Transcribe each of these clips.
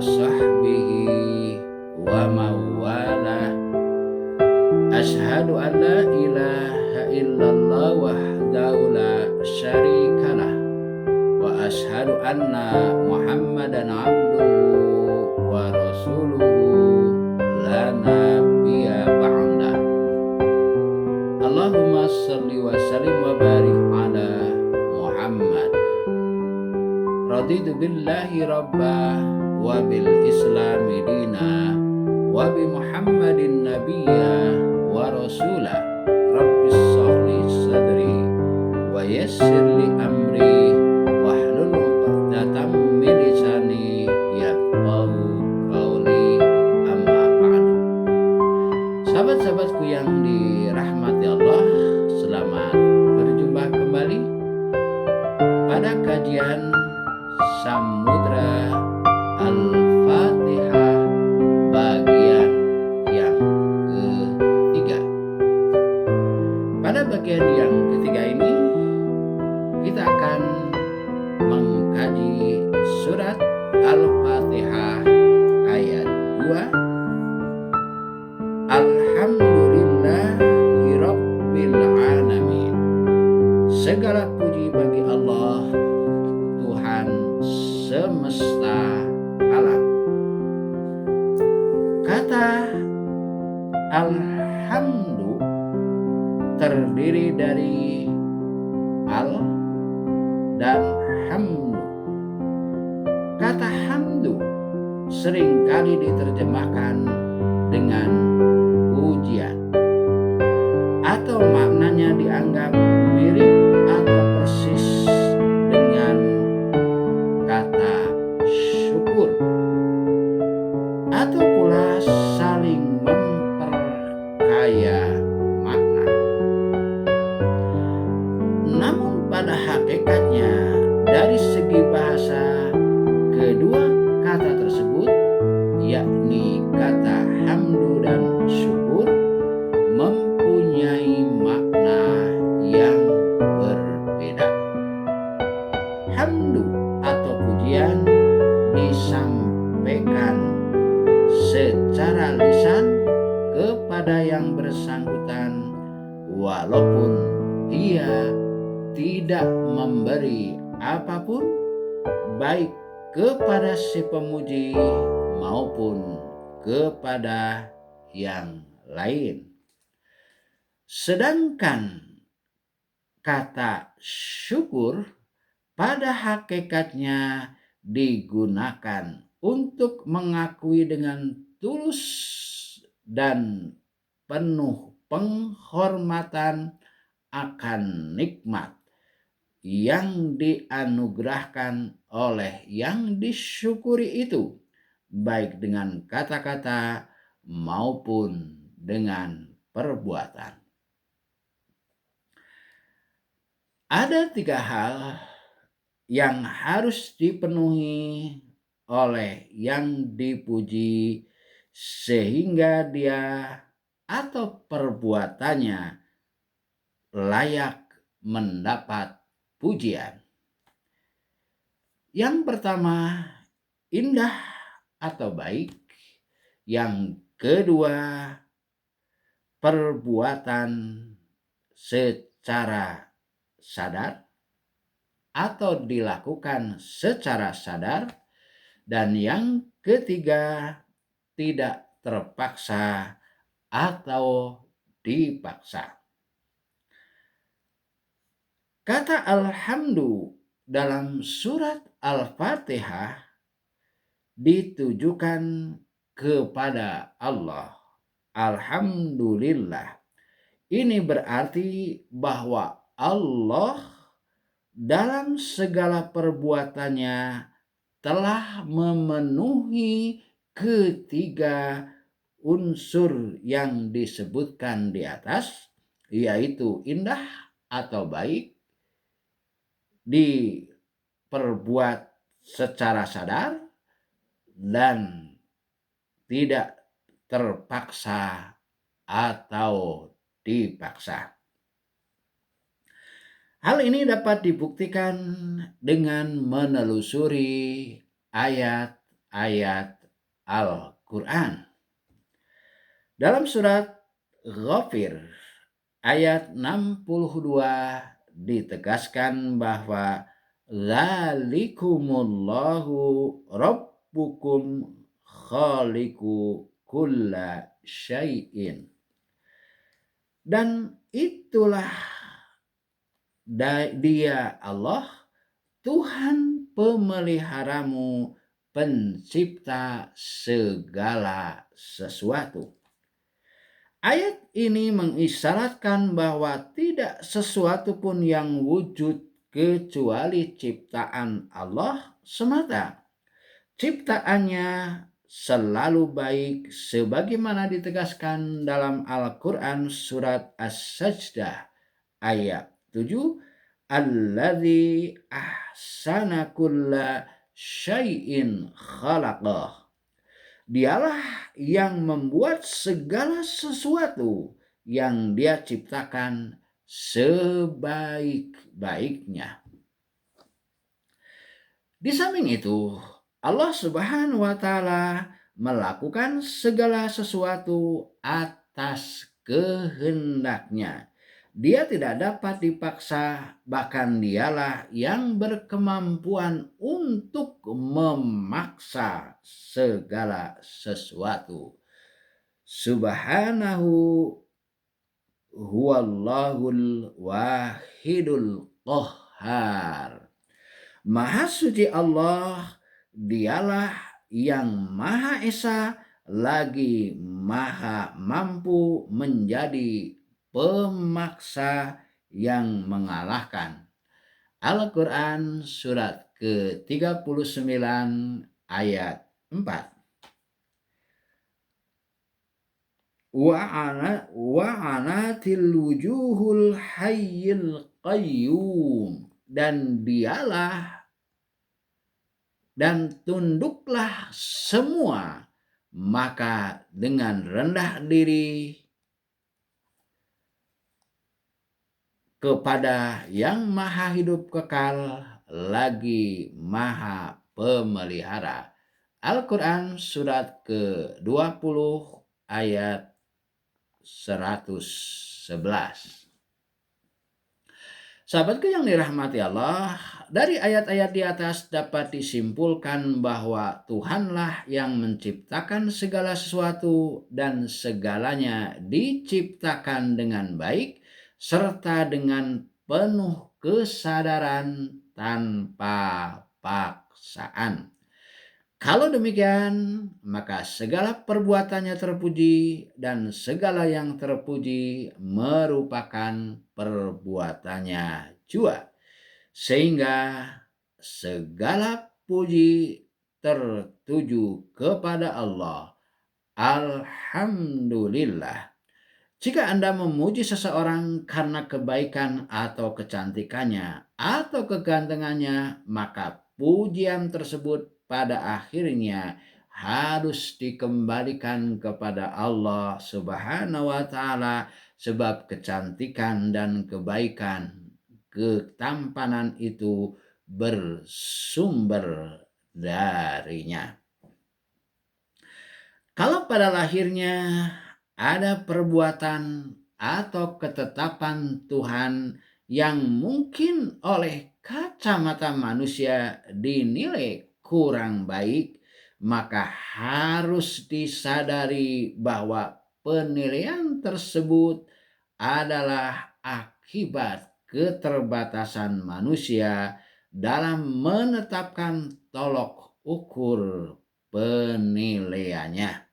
sahbihi wa mawalah. Ashhadu an la ilaha illallah wahdahu la syarikalah wa ashhadu anna Muhammadan abduhu wa rasuluhu la nabiyya ba'dah. Allahumma salli wa sallim wa barik ala Muhammad. Raditu billahi rabba wa bil islami dina wa bi Muhammadin nabiyya wa rasula. Rabbis shrah sadri wa yassir li amri wahlul 'uqdatam min lisani yafqahu qawli, amma ba'du. Sahabat-sahabatku yang dirahmati Allah, selamat berjumpa kembali pada kajian Samudra Al-Fatihah bagian yang ketiga. Pada bagian yang ketiga ini kita akan mengkaji surat Al-Fatihah ayat 2. Alhamdulillahirabbil alamin. Segala puji bagi Allah, Tuhan semesta alam. Kata alhamdu terdiri dari al dan hamdu. Kata hamdu seringkali diterjemahkan dengan pujian, atau maknanya dianggap mirip atau persis dengan kata syukur, atau pula saling memperkaya makna. Namun pada hakikatnya dari segi bahasa, kedua kata tersebut, yakni kata hamdu dan syukur, mempunyai makna yang berbeda. Hamdu atau pujian disampaikan secara lisan kepada yang bersangkutan walaupun ia tidak memberi apapun, baik kepada si pemuji maupun kepada yang lain. Sedangkan kata syukur pada hakikatnya digunakan untuk mengakui dengan tulus dan penuh penghormatan akan nikmat yang dianugerahkan oleh yang disyukuri itu, baik dengan kata-kata maupun dengan perbuatan. Ada 3 hal yang harus dipenuhi oleh yang dipuji sehingga dia atau perbuatannya layak mendapat pujian. Yang pertama, indah atau baik. Yang kedua, perbuatan secara sadar atau dilakukan secara sadar. Dan yang ketiga, tidak terpaksa atau dipaksa. Kata alhamdu dalam surat Al-Fatihah ditujukan kepada Allah. Alhamdulillah. Ini berarti bahwa Allah dalam segala perbuatannya telah memenuhi ketiga unsur yang disebutkan di atas, yaitu indah atau baik, diperbuat secara sadar, dan tidak terpaksa atau dipaksa. Hal ini dapat dibuktikan dengan menelusuri ayat ayat Al-Quran. Dalam surat Ghafir ayat 62 ditegaskan bahwa Dzalikumullahu rabbukum khaliqu kulla syai'in. Dan itulah dia Allah, Tuhan pemeliharamu, pencipta segala sesuatu. Ayat ini mengisyaratkan bahwa tidak sesuatu pun yang wujud kecuali ciptaan Allah semata. Ciptaannya selalu baik sebagaimana ditegaskan dalam Al-Quran surat As-Sajdah ayat 7. Alladzi ahsana kulla syai'in khalaqah. Dialah yang membuat segala sesuatu yang Dia ciptakan sebaik-baiknya. Di samping itu, Allah Subhanahu wa Ta'ala melakukan segala sesuatu atas kehendaknya. Dia tidak dapat dipaksa, bahkan Dialah yang berkemampuan untuk memaksa segala sesuatu. Subhanahu huwallahul wahidul qahhar. Maha suci Allah, Dialah yang Maha Esa lagi Maha mampu menjadi pemaksa yang mengalahkan. Al-Quran surat ke-39 ayat 4. Wa'anatil wujuhul hayyil qayyum. Dan Dialah dan tunduklah semua, maka dengan rendah diri kepada yang maha hidup kekal lagi maha pemelihara. Al-Quran surat ke-20 ayat 111. Sahabatku yang dirahmati Allah, dari ayat-ayat di atas dapat disimpulkan bahwa Tuhanlah yang menciptakan segala sesuatu dan segalanya diciptakan dengan baik serta dengan penuh kesadaran tanpa paksaan. Kalau demikian, maka segala perbuatannya terpuji dan segala yang terpuji merupakan perbuatannya jua. Sehingga segala puji tertuju kepada Allah. Alhamdulillah. Jika Anda memuji seseorang karena kebaikan atau kecantikannya atau kegantengannya, maka pujian tersebut pada akhirnya harus dikembalikan kepada Allah Subhanahu wa Ta'ala, sebab kecantikan dan kebaikan, ketampanan itu bersumber darinya. Kalau pada lahirnya ada perbuatan atau ketetapan Tuhan yang mungkin oleh kacamata manusia dinilai kurang baik, maka harus disadari bahwa penilaian tersebut adalah akibat keterbatasan manusia dalam menetapkan tolok ukur penilaiannya.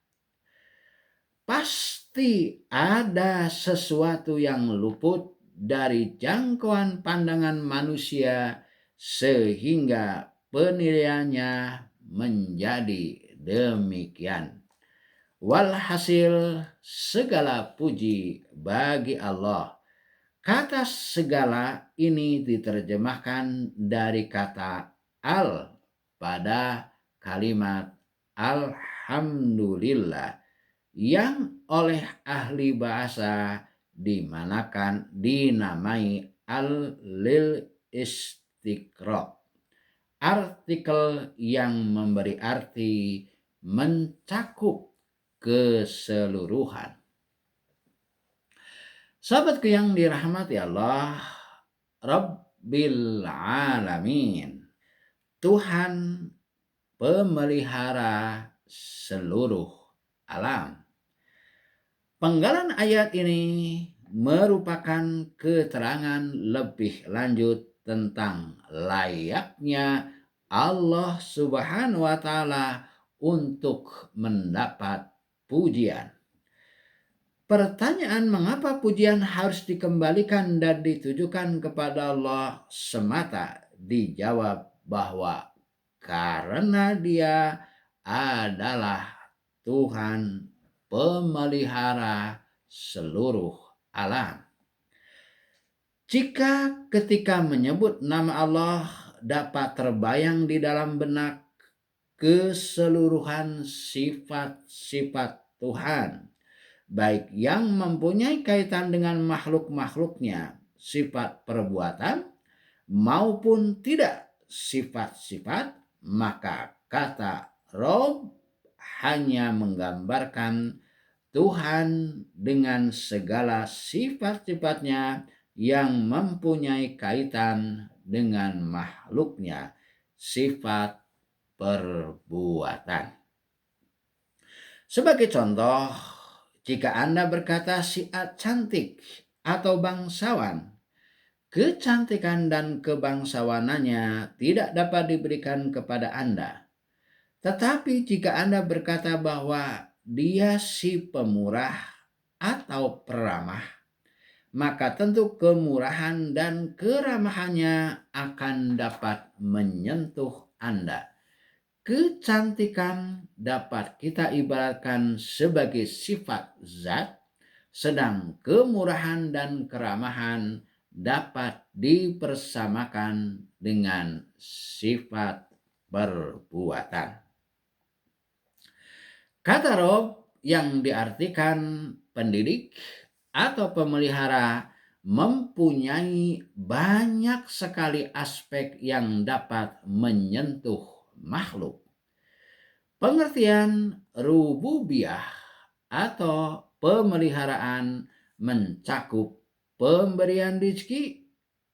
Pasti ada sesuatu yang luput dari jangkauan pandangan manusia sehingga penilaiannya menjadi demikian. Walhasil segala puji bagi Allah. Kata segala ini diterjemahkan dari kata al pada kalimat alhamdulillah yang oleh ahli bahasa dinamai al-lil istiqra' artikel yang memberi arti mencakup keseluruhan. Sahabatku yang dirahmati Allah, Rabbil Alamin, Tuhan pemelihara seluruh alam. Penggalan ayat ini merupakan keterangan lebih lanjut tentang layaknya Allah Subhanahu wa Ta'ala untuk mendapat pujian. Pertanyaan mengapa pujian harus dikembalikan dan ditujukan kepada Allah semata dijawab bahwa karena Dia adalah Tuhan pemelihara seluruh alam. Jika ketika menyebut nama Allah dapat terbayang di dalam benak keseluruhan sifat-sifat Tuhan, baik yang mempunyai kaitan dengan makhluk-makhluknya, sifat perbuatan, maupun tidak sifat-sifat, maka kata Rob hanya menggambarkan Tuhan dengan segala sifat-sifatnya yang mempunyai kaitan dengan makhluknya, sifat perbuatan. Sebagai contoh, jika Anda berkata si A cantik atau bangsawan, kecantikan dan kebangsawanannya tidak dapat diberikan kepada Anda. Tetapi jika Anda berkata bahwa dia si pemurah atau peramah, maka tentu kemurahan dan keramahannya akan dapat menyentuh Anda. Kecantikan dapat kita ibaratkan sebagai sifat zat, sedang kemurahan dan keramahan dapat dipersamakan dengan sifat perbuatan. Kata Rob yang diartikan pendidik atau pemelihara mempunyai banyak sekali aspek yang dapat menyentuh makhluk. Pengertian rububiyah atau pemeliharaan mencakup pemberian rezeki,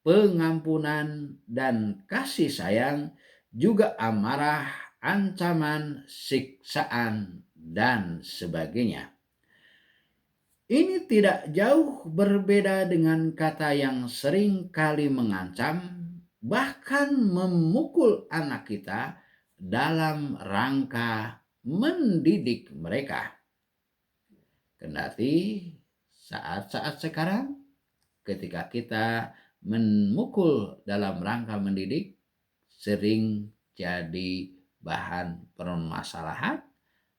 pengampunan dan kasih sayang, juga amarah, ancaman, siksaan, dan sebagainya. Ini tidak jauh berbeda dengan kata yang sering kali mengancam, bahkan memukul anak kita dalam rangka mendidik mereka. Kendati saat-saat sekarang ketika kita memukul dalam rangka mendidik sering jadi bahan permasalahan,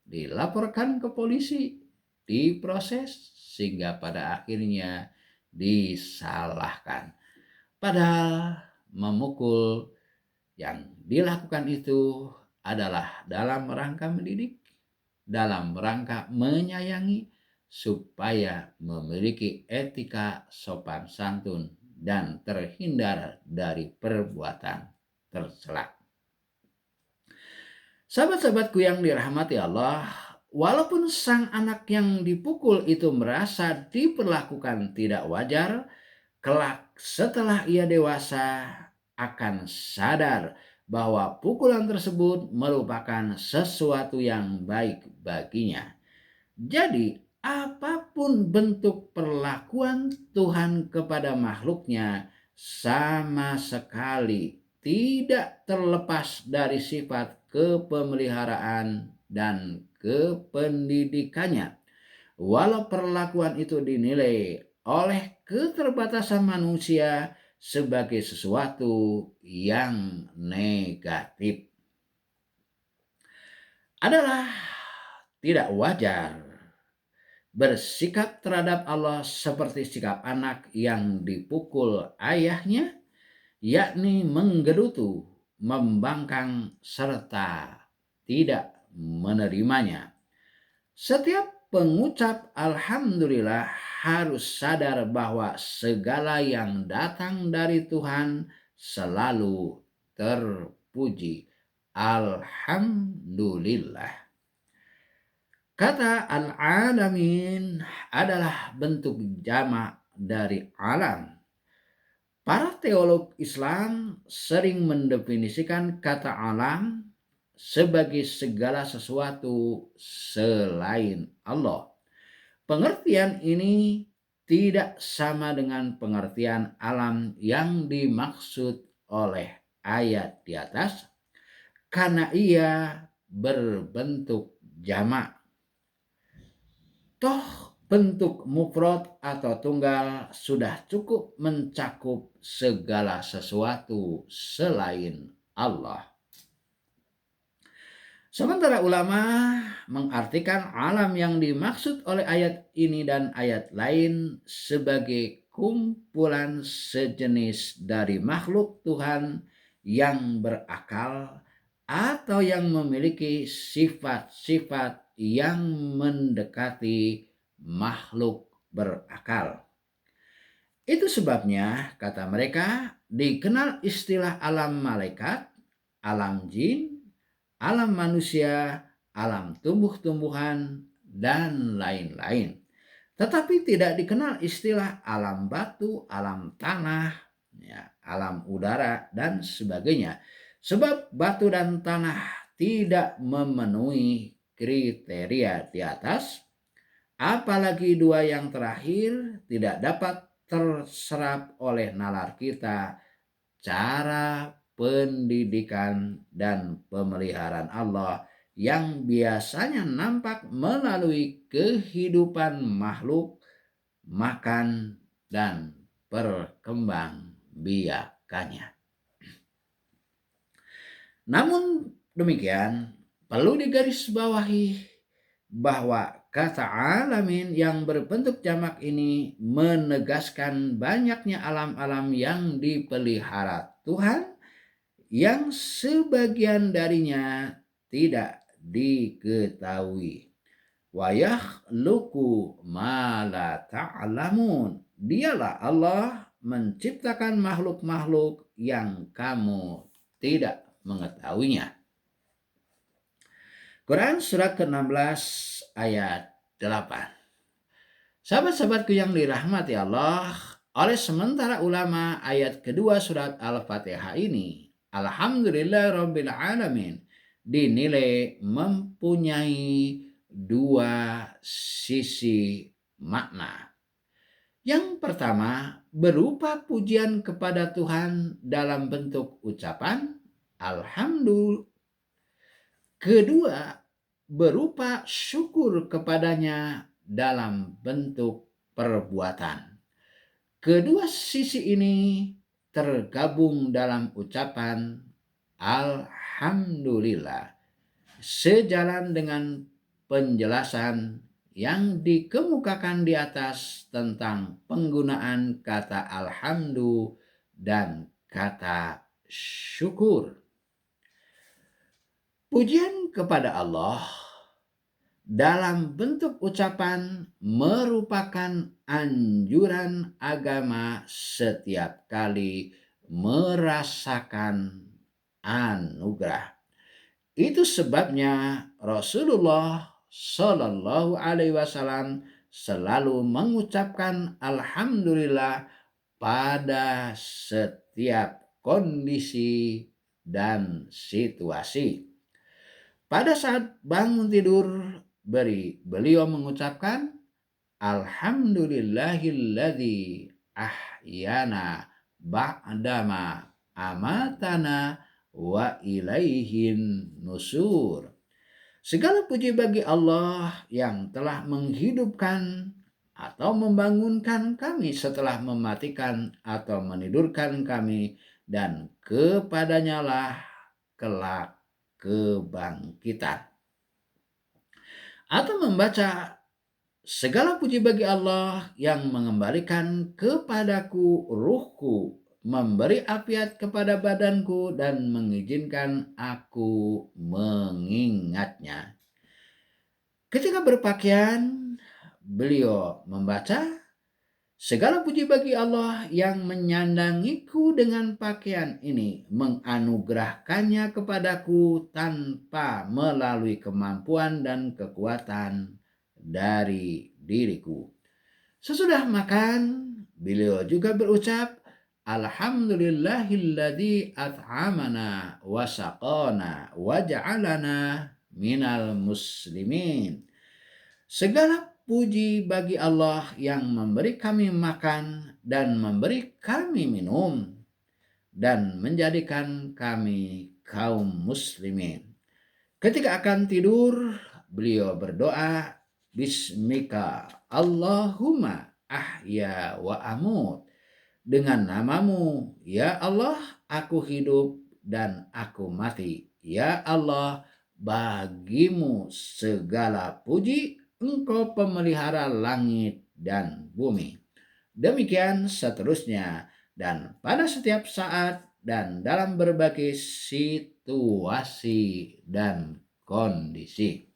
dilaporkan ke polisi, diproses, sehingga pada akhirnya disalahkan. Padahal memukul yang dilakukan itu adalah dalam rangka mendidik, dalam rangka menyayangi, supaya memiliki etika sopan santun dan terhindar dari perbuatan tercela. Sahabat-sahabatku yang dirahmati Allah, walaupun sang anak yang dipukul itu merasa diperlakukan tidak wajar, kelak setelah ia dewasa akan sadar bahwa pukulan tersebut merupakan sesuatu yang baik baginya. Jadi apapun bentuk perlakuan Tuhan kepada makhluknya sama sekali tidak terlepas dari sifat kepemeliharaan dan kependidikannya. Walau perlakuan itu dinilai oleh keterbatasan manusia sebagai sesuatu yang negatif, adalah tidak wajar bersikap terhadap Allah seperti sikap anak yang dipukul ayahnya, yakni menggerutu, membangkang, serta tidak menerimanya. Setiap pengucap alhamdulillah harus sadar bahwa segala yang datang dari Tuhan selalu terpuji. terpuji. Alhamdulillah. Kata al-alamin adalah bentuk jamak dari alam. Para teolog Islam sering mendefinisikan kata alam sebagai segala sesuatu selain Allah. Pengertian ini tidak sama dengan pengertian alam yang dimaksud oleh ayat di atas, karena ia berbentuk jamak. Toh bentuk mufrad atau tunggal sudah cukup mencakup segala sesuatu selain Allah. Sementara ulama mengartikan alam yang dimaksud oleh ayat ini dan ayat lain sebagai kumpulan sejenis dari makhluk Tuhan yang berakal atau yang memiliki sifat-sifat yang mendekati makhluk berakal. Itu sebabnya, kata mereka, dikenal istilah alam malaikat, alam jin, alam manusia, alam tumbuh-tumbuhan, dan lain-lain. Tetapi tidak dikenal istilah alam batu, alam tanah, alam udara, dan sebagainya. Sebab batu dan tanah tidak memenuhi kriteria di atas, apalagi dua yang terakhir tidak dapat terserap oleh nalar kita. Cara pendidikan dan pemeliharaan Allah yang biasanya nampak melalui kehidupan makhluk, makan, dan perkembangbiakannya. Namun demikian, perlu digarisbawahi bahwa kata alamin yang berbentuk jamak ini menegaskan banyaknya alam-alam yang dipelihara Tuhan, yang sebagian darinya tidak diketahui. Wa yakhluqu ma la ta'lamun. Dialah Allah menciptakan makhluk-makhluk yang kamu tidak mengetahuinya. Quran surat ke-16 ayat 8. Sahabat-sahabatku yang dirahmati Allah, oleh sementara ulama ayat kedua surat Al-Fatihah ini, Alhamdulillahirabbil alamin, dinilai mempunyai dua sisi makna. Yang pertama berupa pujian kepada Tuhan dalam bentuk ucapan alhamdulillah. Kedua berupa syukur kepadanya dalam bentuk perbuatan. Kedua sisi ini tergabung dalam ucapan alhamdulillah, sejalan dengan penjelasan yang dikemukakan di atas tentang penggunaan kata alhamdulillah dan kata syukur. Pujian kepada Allah dalam bentuk ucapan merupakan anjuran agama setiap kali merasakan anugerah. Itu sebabnya Rasulullah Shallallahu Alaihi Wasallam selalu mengucapkan alhamdulillah pada setiap kondisi dan situasi. Pada saat bangun tidur, beliau mengucapkan alhamdulillahilladzi ahyana ba'dama amatana wa ilaihin nusur. Segala puji bagi Allah yang telah menghidupkan atau membangunkan kami setelah mematikan atau menidurkan kami, dan kepadanya lah kelak kebangkitan. Atau membaca segala puji bagi Allah yang mengembalikan kepadaku ruhku, memberi afiat kepada badanku, dan mengizinkan aku mengingatnya. Ketika berpakaian, beliau membaca Segala puji bagi Allah yang menyandangiku dengan pakaian ini, menganugerahkannya kepadaku tanpa melalui kemampuan dan kekuatan dari diriku. Sesudah makan, beliau juga berucap, Alhamdulillahilladzi at'amana wa saqana wa ja'alana minal muslimin. Segala puji bagi Allah yang memberi kami makan dan memberi kami minum dan menjadikan kami kaum muslimin. Ketika akan tidur, beliau berdoa, Bismika Allahumma ahya wa amut. Dengan namamu, ya Allah, aku hidup dan aku mati. Ya Allah, bagimu segala puji, engkau pemelihara langit dan bumi. Demikian seterusnya, dan pada setiap saat dan dalam berbagai situasi dan kondisi.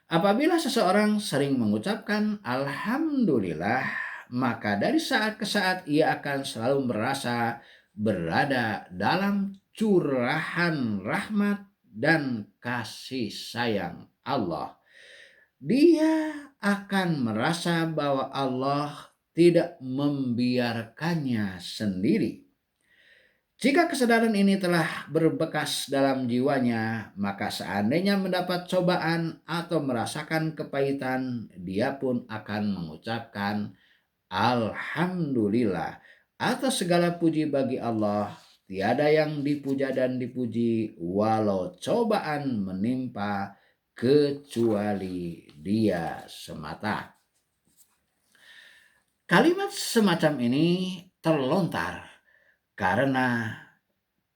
Apabila seseorang sering mengucapkan Alhamdulillah, maka dari saat ke saat ia akan selalu merasa berada dalam curahan rahmat dan kasih sayang Allah. Dia akan merasa bahwa Allah tidak membiarkannya sendiri. Jika kesadaran ini telah berbekas dalam jiwanya, maka seandainya mendapat cobaan atau merasakan kepahitan, dia pun akan mengucapkan Alhamdulillah atas segala puji bagi Allah. Tiada yang dipuja dan dipuji walau cobaan menimpa kecuali Dia semata. Kalimat semacam ini terlontar karena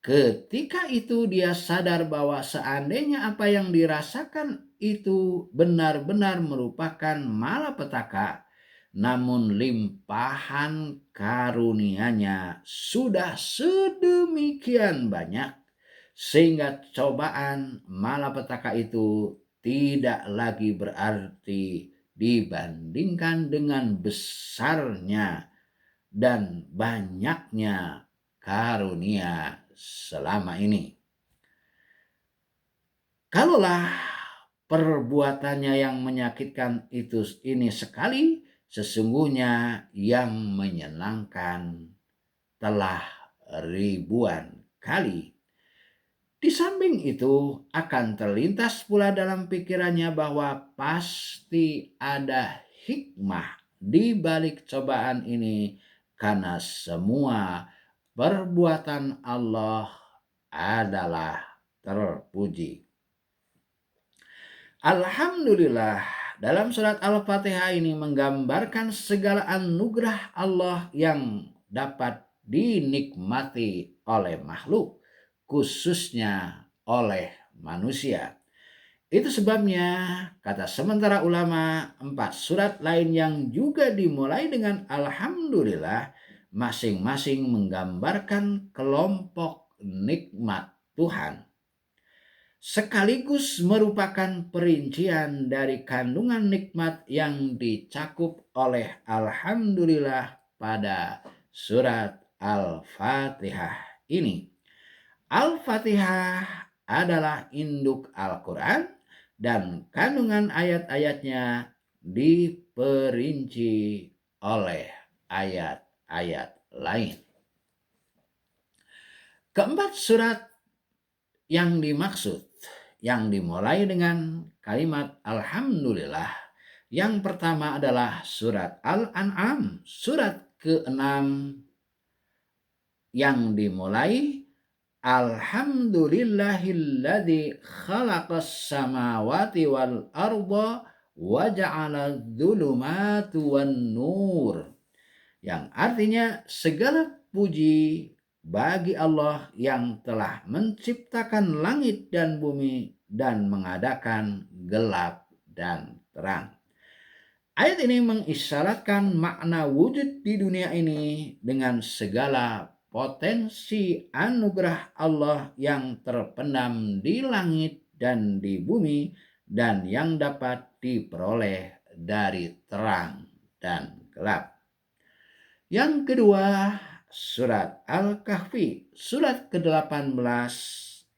ketika itu dia sadar bahwa seandainya apa yang dirasakan itu benar-benar merupakan malapetaka, namun limpahan karunia-Nya sudah sedemikian banyak sehingga cobaan malapetaka itu tidak lagi berarti dibandingkan dengan besarnya dan banyaknya karunia selama ini. Kalaulah perbuatannya yang menyakitkan ini sekali, sesungguhnya yang menyenangkan telah ribuan kali. Di samping itu akan terlintas pula dalam pikirannya bahwa pasti ada hikmah di balik cobaan ini karena semua perbuatan Allah adalah terpuji. Alhamdulillah, dalam surat Al-Fatihah ini menggambarkan segala anugerah Allah yang dapat dinikmati oleh makhluk, khususnya oleh manusia. Itu sebabnya, kata sementara ulama, 4 surat lain yang juga dimulai dengan Alhamdulillah masing-masing menggambarkan kelompok nikmat Tuhan, sekaligus merupakan perincian dari kandungan nikmat yang dicakup oleh Alhamdulillah pada surat Al-Fatihah ini. Al-Fatihah adalah induk Al-Quran dan kandungan ayat-ayatnya diperinci oleh ayat-ayat lain. Keempat surat yang dimaksud, yang dimulai dengan kalimat Alhamdulillah. Yang pertama adalah surat Al-An'am, surat ke-6 yang dimulai Alhamdulillahilladzi khalaqas samawati wal arda wa ja'ala dzulumati wan nur, yang artinya segala puji bagi Allah yang telah menciptakan langit dan bumi dan mengadakan gelap dan terang. Ayat ini mengisyaratkan makna wujud di dunia ini dengan segala potensi anugerah Allah yang terpendam di langit dan di bumi dan yang dapat diperoleh dari terang dan gelap. Yang kedua, surat Al-Kahfi, surat ke-18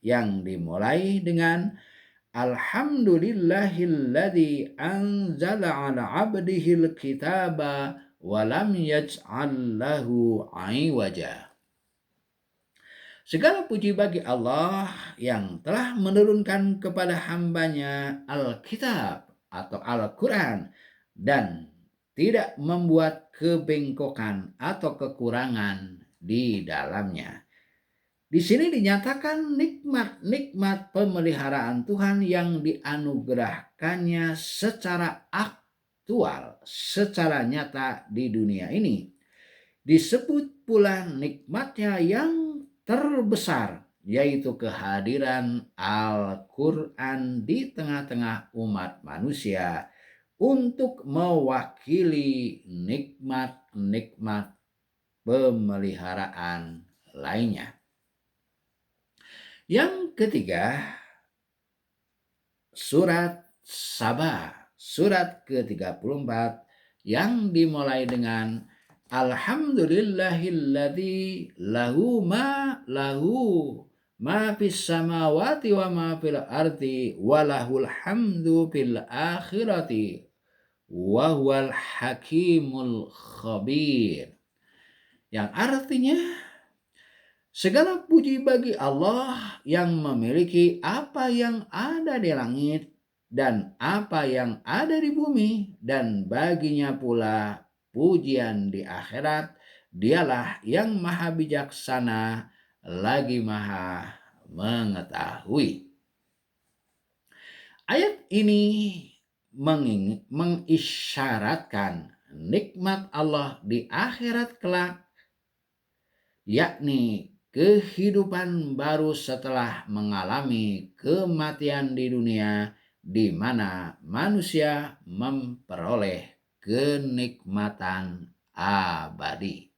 yang dimulai dengan Alhamdulillahilladzi anzala ala abdihil kitaba wa lam yaj'al lahu iwaja. Segala puji bagi Allah yang telah menurunkan kepada hambanya Alkitab atau Al-Quran dan tidak membuat kebengkokan atau kekurangan di dalamnya. Di sini dinyatakan nikmat-nikmat pemeliharaan Tuhan yang dianugerahkannya secara aktual, secara nyata di dunia ini. Disebut pula nikmatnya yang terbesar, yaitu kehadiran Al-Quran di tengah-tengah umat manusia untuk mewakili nikmat-nikmat pemeliharaan lainnya. Yang ketiga, surat Saba, surat ke-34 yang dimulai dengan Alhamdulillahilladzi lahu ma fis samawati wa ma fil ardi wa lahul hamdu fil akhirati wa huwal hakimul khabir. Yang artinya, segala puji bagi Allah yang memiliki apa yang ada di langit dan apa yang ada di bumi, dan baginya pula pujian di akhirat. Dialah yang maha bijaksana lagi maha mengetahui. Ayat ini mengisyaratkan nikmat Allah di akhirat kelak, yakni kehidupan baru setelah mengalami kematian di dunia, di mana manusia memperoleh kenikmatan abadi.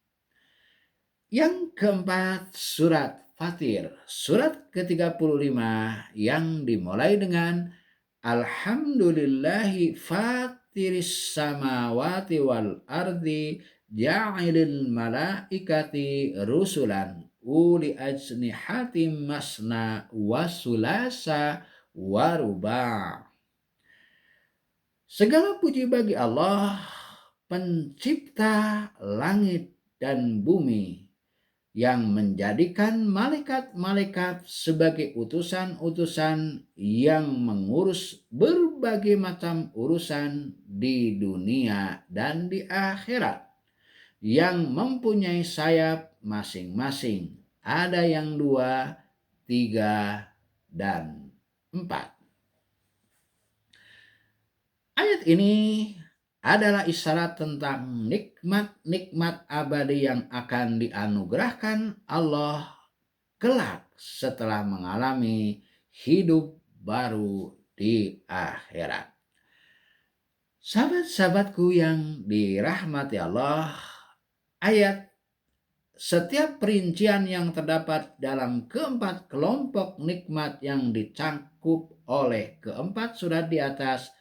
Yang keempat, surat Fatir, surat ke-35 yang dimulai dengan Alhamdulillahi fatiris samawati wal ardi ja'ilil malaikati rusulan uli ajnihatim masna wasulasa waruba'. Segala puji bagi Allah, pencipta langit dan bumi, yang menjadikan malaikat-malaikat sebagai utusan-utusan yang mengurus berbagai macam urusan di dunia dan di akhirat, yang mempunyai sayap masing-masing. Ada yang 2, 3, dan 4. Ayat ini adalah isyarat tentang nikmat-nikmat abadi yang akan dianugerahkan Allah kelak setelah mengalami hidup baru di akhirat. Sahabat-sahabatku yang dirahmati Allah, setiap perincian yang terdapat dalam keempat kelompok nikmat yang dicangkup oleh keempat surat di atas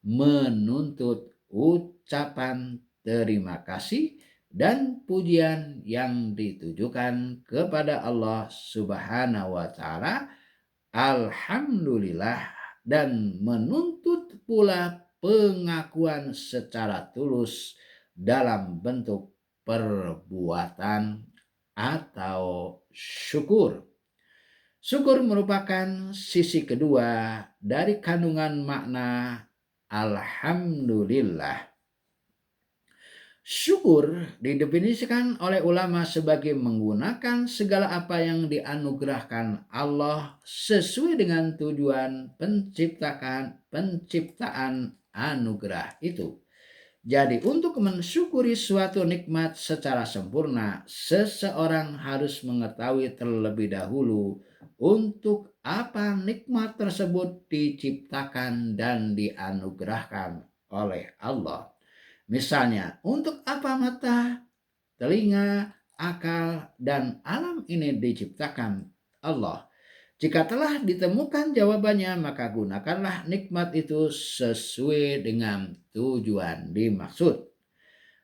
menuntut ucapan terima kasih dan pujian yang ditujukan kepada Allah Subhanahu wa Ta'ala, alhamdulillah, dan menuntut pula pengakuan secara tulus dalam bentuk perbuatan atau syukur. Syukur merupakan sisi kedua dari kandungan makna alhamdulillah. Syukur didefinisikan oleh ulama sebagai menggunakan segala apa yang dianugerahkan Allah sesuai dengan tujuan penciptaan anugerah itu. Jadi untuk mensyukuri suatu nikmat secara sempurna, seseorang harus mengetahui terlebih dahulu untuk apa nikmat tersebut diciptakan dan dianugerahkan oleh Allah. Misalnya, untuk apa mata, telinga, akal, dan alam ini diciptakan Allah? Jika telah ditemukan jawabannya, maka gunakanlah nikmat itu sesuai dengan tujuan dimaksud.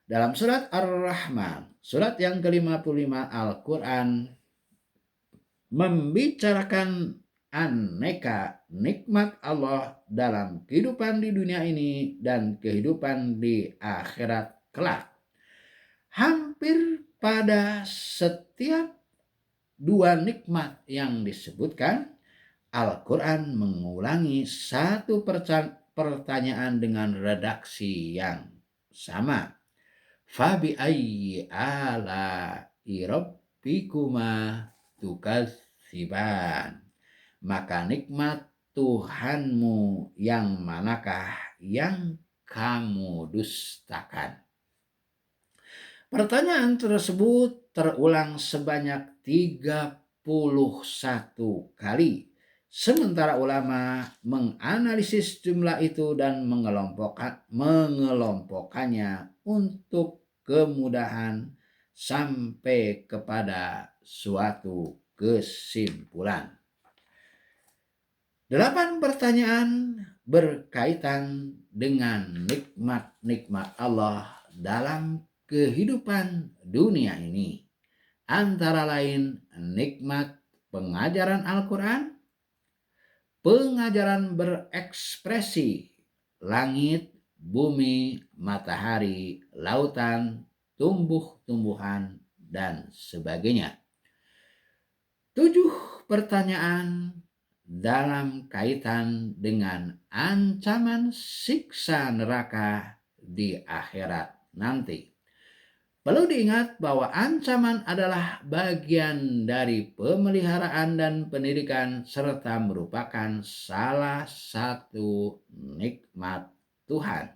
Dalam surat Ar-Rahman, surat yang ke-55 Al-Quran membicarakan aneka nikmat Allah dalam kehidupan di dunia ini dan kehidupan di akhirat kelak. Hampir pada setiap dua nikmat yang disebutkan, Al-Quran mengulangi satu pertanyaan dengan redaksi yang sama. Fabi ayyi ala'i rabbikuma tukadziban. Maka nikmat Tuhanmu yang manakah yang kamu dustakan? Pertanyaan tersebut terulang sebanyak 31 kali. Sementara ulama menganalisis jumlah itu dan mengelompokkannya untuk kemudahan sampai kepada suatu kesimpulan. 8 pertanyaan berkaitan dengan nikmat-nikmat Allah dalam kehidupan dunia ini. Antara lain nikmat pengajaran Al-Quran, pengajaran berekspresi langit, bumi, matahari, lautan, tumbuh-tumbuhan, dan sebagainya. 7 pertanyaan dalam kaitan dengan ancaman siksa neraka di akhirat nanti. Perlu diingat bahwa ancaman adalah bagian dari pemeliharaan dan pendidikan serta merupakan salah satu nikmat Tuhan.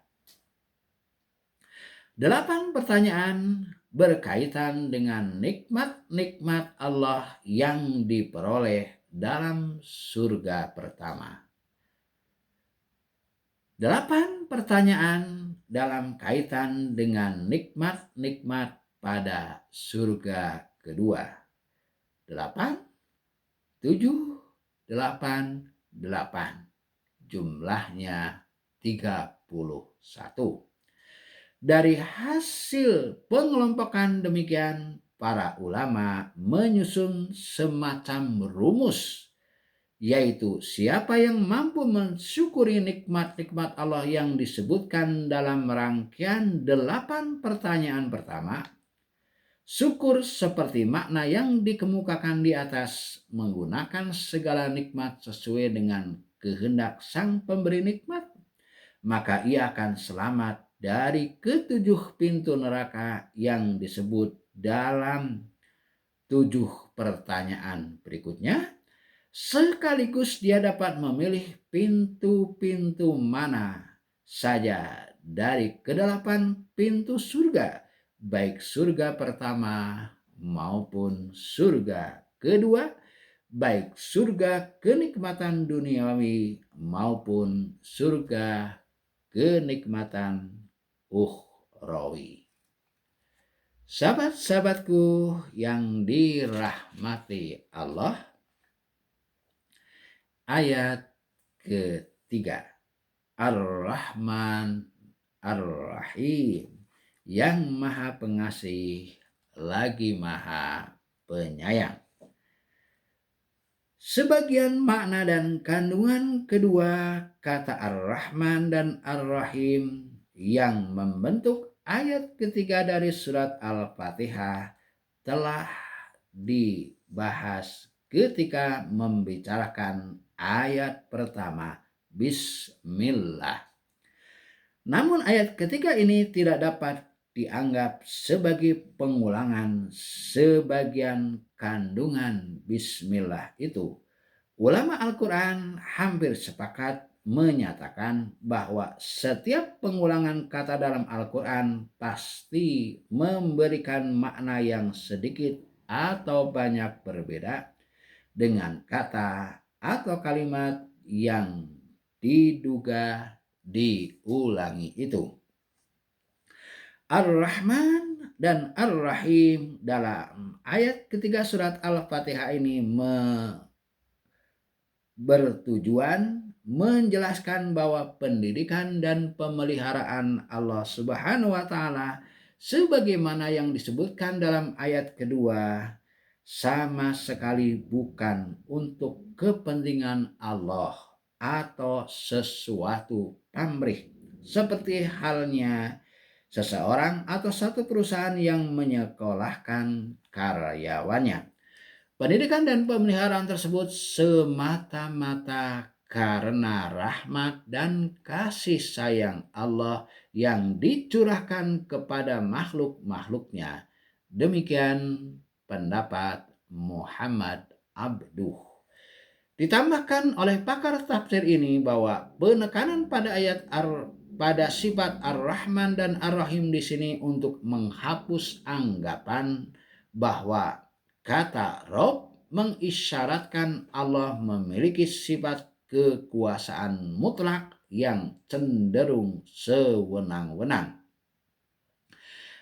8 pertanyaan berkaitan dengan nikmat-nikmat Allah yang diperoleh dalam surga pertama. 8 pertanyaan dalam kaitan dengan nikmat-nikmat pada surga kedua. 8, 7, 8, 8. Jumlahnya 31. Dari hasil pengelompokan demikian, para ulama menyusun semacam rumus, yaitu siapa yang mampu mensyukuri nikmat-nikmat Allah yang disebutkan dalam rangkaian 8 pertanyaan pertama, syukur seperti makna yang dikemukakan di atas, menggunakan segala nikmat sesuai dengan kehendak sang pemberi nikmat, maka ia akan selamat dari ke-7 pintu neraka yang disebut dalam 7 pertanyaan berikutnya. Sekaligus dia dapat memilih pintu-pintu mana saja dari ke-8 pintu surga, baik surga pertama maupun surga kedua, baik surga kenikmatan duniawi maupun surga kenikmatan ukhrawi. Sahabat-sahabatku yang dirahmati Allah, ayat ketiga, Ar-Rahman Ar-Rahim, yang maha pengasih lagi maha penyayang. Sebagian makna dan kandungan kedua kata Ar-Rahman dan Ar-Rahim yang membentuk ayat ketiga dari surat Al-Fatihah telah dibahas ketika membicarakan ayat pertama, Bismillah. Namun ayat ketiga ini tidak dapat dianggap sebagai pengulangan sebagian kandungan Bismillah itu. Ulama Al-Quran hampir sepakat menyatakan bahwa setiap pengulangan kata dalam Al-Quran pasti memberikan makna yang sedikit atau banyak berbeda dengan kata atau kalimat yang diduga diulangi itu. Ar-Rahman dan Ar-Rahim dalam ayat ketiga surat Al-Fatihah ini bertujuan menjelaskan bahwa pendidikan dan pemeliharaan Allah Subhanahu wa taala sebagaimana yang disebutkan dalam ayat kedua, sama sekali bukan untuk kepentingan Allah atau sesuatu pamrih, seperti halnya seseorang atau satu perusahaan yang menyekolahkan karyawannya. Pendidikan dan pemeliharaan tersebut semata-mata karena rahmat dan kasih sayang Allah yang dicurahkan kepada makhluk-makhluknya. Demikian pendapat Muhammad Abduh. Ditambahkan oleh pakar tafsir ini bahwa penekanan pada sifat Ar-Rahman dan Ar-Rahim di sini untuk menghapus anggapan bahwa kata Rob mengisyaratkan Allah memiliki sifat kekuasaan mutlak yang cenderung sewenang-wenang.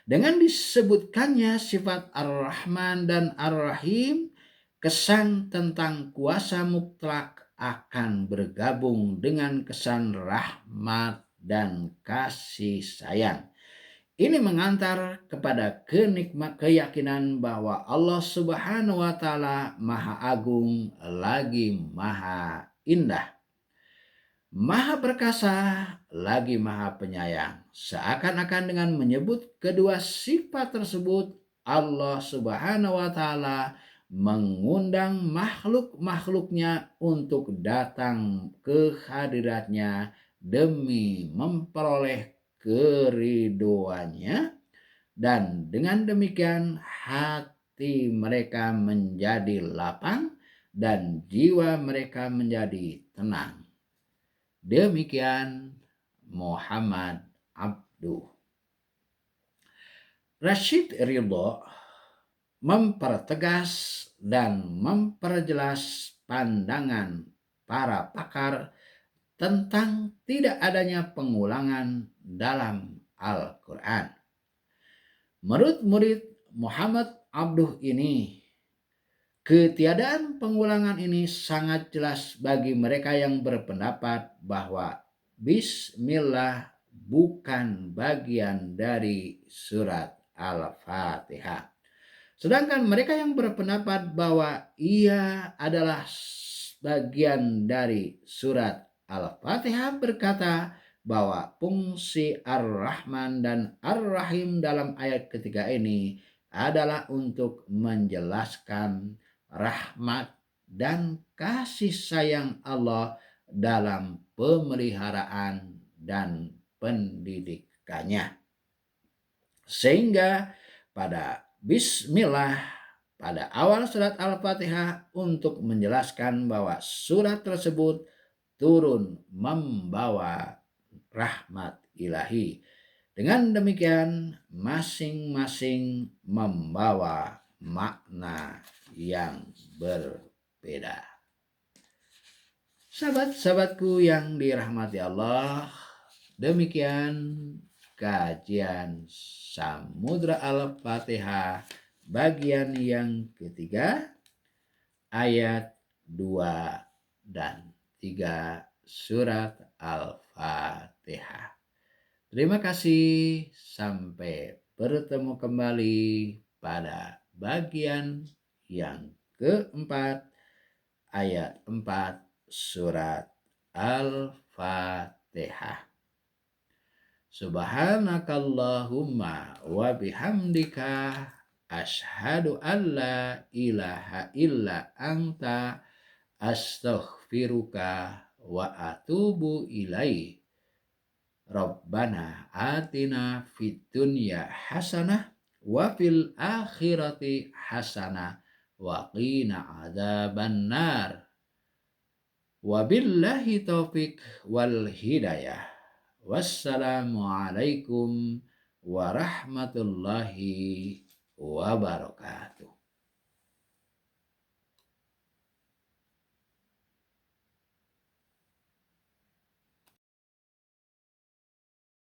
Dengan disebutkannya sifat Ar-Rahman dan Ar-Rahim, kesan tentang kuasa mutlak akan bergabung dengan kesan rahmat dan kasih sayang. Ini mengantar kepada keyakinan bahwa Allah Subhanahu wa Ta'ala Maha Agung lagi Maha Indah, Maha Perkasa lagi Maha Penyayang. Seakan-akan dengan menyebut kedua sifat tersebut, Allah Subhanahu wa Ta'ala mengundang makhluk-makhluknya untuk datang ke hadiratnya demi memperoleh keridoannya, dan dengan demikian hati mereka menjadi lapang dan jiwa mereka menjadi tenang. Demikian Muhammad Abduh. Rashid Ridho mempertegas dan memperjelas pandangan para pakar tentang tidak adanya pengulangan dalam Al-Quran. Menurut murid Muhammad Abduh ini, ketiadaan pengulangan ini sangat jelas bagi mereka yang berpendapat bahwa Bismillah bukan bagian dari surat Al-Fatihah. Sedangkan mereka yang berpendapat bahwa ia adalah bagian dari surat Al-Fatihah berkata bahwa fungsi Ar-Rahman dan Ar-Rahim dalam ayat ketiga ini adalah untuk menjelaskan rahmat dan kasih sayang Allah dalam pemeliharaan dan pendidikannya. Sehingga pada Bismillah pada awal surat Al-Fatihah untuk menjelaskan bahwa surat tersebut turun membawa rahmat ilahi. Dengan demikian masing-masing membawa makna yang berbeda. Sahabat-sahabatku yang dirahmati Allah, demikian kajian Samudra Al-Fatihah bagian yang ketiga, ayat 2 dan 3 surat Al-Fatihah. Terima kasih, sampai bertemu kembali pada bagian yang keempat, ayat 4 surat Al-Fatihah. Subhanakallahumma wa bihamdika asyhadu an la ilaha illa anta astaghfiruka wa atubu ilaih. Rabbana atina fid dunya hasanah wa fil akhirati hasanah wa qina adzabannar. Wabillahi taufik wal hidayah. Wassalamualaikum warahmatullahi wabarakatuh.